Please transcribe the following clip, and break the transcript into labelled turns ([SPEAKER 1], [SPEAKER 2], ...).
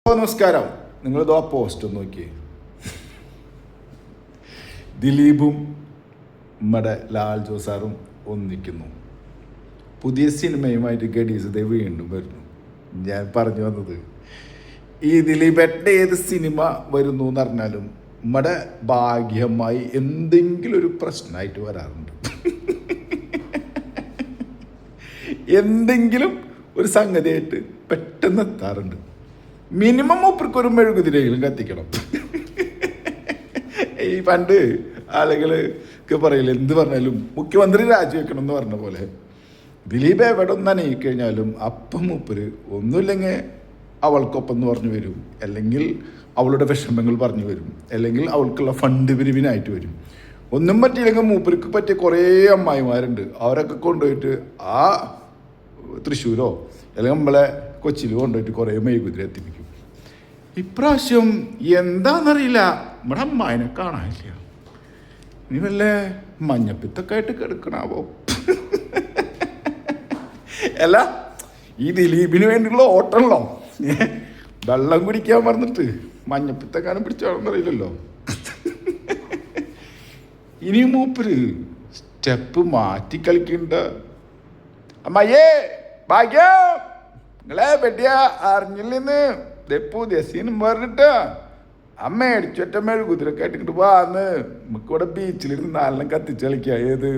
[SPEAKER 1] നമസ്കാരം. നിങ്ങളിതോ ആ പോസ്റ്റ് ഒന്ന് നോക്കിയേ. ദിലീപും നമ്മുടെ ലാൽ ജോസാറും ഒന്നിക്കുന്നു. പുതിയ സിനിമയുമായിട്ട് ഗഡീസ് വീണ്ടും വരുന്നു. ഞാൻ പറഞ്ഞു വന്നത്, ഈ ദിലീപേട്ടൻ്റെ ഏത് സിനിമ വരുന്നു എന്ന് പറഞ്ഞാലും നമ്മുടെ ഭാഗ്യമായി എന്തെങ്കിലും ഒരു പ്രശ്നമായിട്ട് വരാറുണ്ട്. എന്തെങ്കിലും ഒരു സംഗതിയായിട്ട് പെട്ടെന്ന് എത്താറുണ്ട്. മിനിമം മൂപ്പർക്ക് ഒരു മെഴുകുതിരെങ്കിലും കത്തിക്കണം. ഈ പണ്ട് ആളുകളൊക്കെ പറയില്ല, എന്ത് പറഞ്ഞാലും മുഖ്യമന്ത്രി രാജിവെക്കണം എന്ന് പറഞ്ഞ പോലെ ദിലീപ് എവിടെ ഒന്ന് അനങ്ങിക്കഴിഞ്ഞാലും അപ്പം മൂപ്പര് ഒന്നുമില്ലെങ്കിൽ അവൾക്കൊപ്പം എന്ന് പറഞ്ഞു വരും, അല്ലെങ്കിൽ അവളുടെ വിഷമങ്ങൾ പറഞ്ഞു വരും, അല്ലെങ്കിൽ അവൾക്കുള്ള ഫണ്ട് പിരിവിനായിട്ട് വരും. ഒന്നും പറ്റിയില്ലെങ്കിൽ മൂപ്പർക്ക് പറ്റിയ കുറേ അമ്മായിമാരുണ്ട്. അവരൊക്കെ കൊണ്ടുപോയിട്ട് ആ തൃശ്ശൂരോ അല്ലെങ്കിൽ നമ്മളെ കൊച്ചിയിലോ കൊണ്ടുപോയിട്ട് കുറേ മെഴുകുതിരി എത്തിപ്പിക്കും. ഇപ്രാവശ്യം എന്താണെന്നറിയില്ല, നമ്മുടെ അമ്മായിനെ കാണാനില്ല. നീ വല്ല മഞ്ഞപ്പിത്തൊക്കെ ആയിട്ട് കിടക്കണാവോ? അല്ല, ഈ ദിലീപിന് വേണ്ടിയുള്ള ഓട്ടമല്ലോ. വെള്ളം കുടിക്കാൻ പറഞ്ഞിട്ട് മഞ്ഞപ്പിത്തക്കാനും പിടിച്ചാണെന്നറിയില്ലല്ലോ. ഇനി മൂപ്പര് സ്റ്റെപ്പ് മാറ്റി കളിക്കണ്ട. അമ്മയേ ഭാഗ്യം, നിങ്ങളെ വെട്ടിയ അറിഞ്ഞില്ലെന്ന് പുതിയ സീനും പറഞ്ഞിട്ട് അമ്മ അടിച്ചൊറ്റ മെഴുകുതിരൊക്കെ ആയിട്ട് വാന്ന് നമുക്കിവിടെ ബീച്ചിലിരുന്ന് നാലെണ്ണം കത്തിച്ച് കളിക്കുക. ഏത്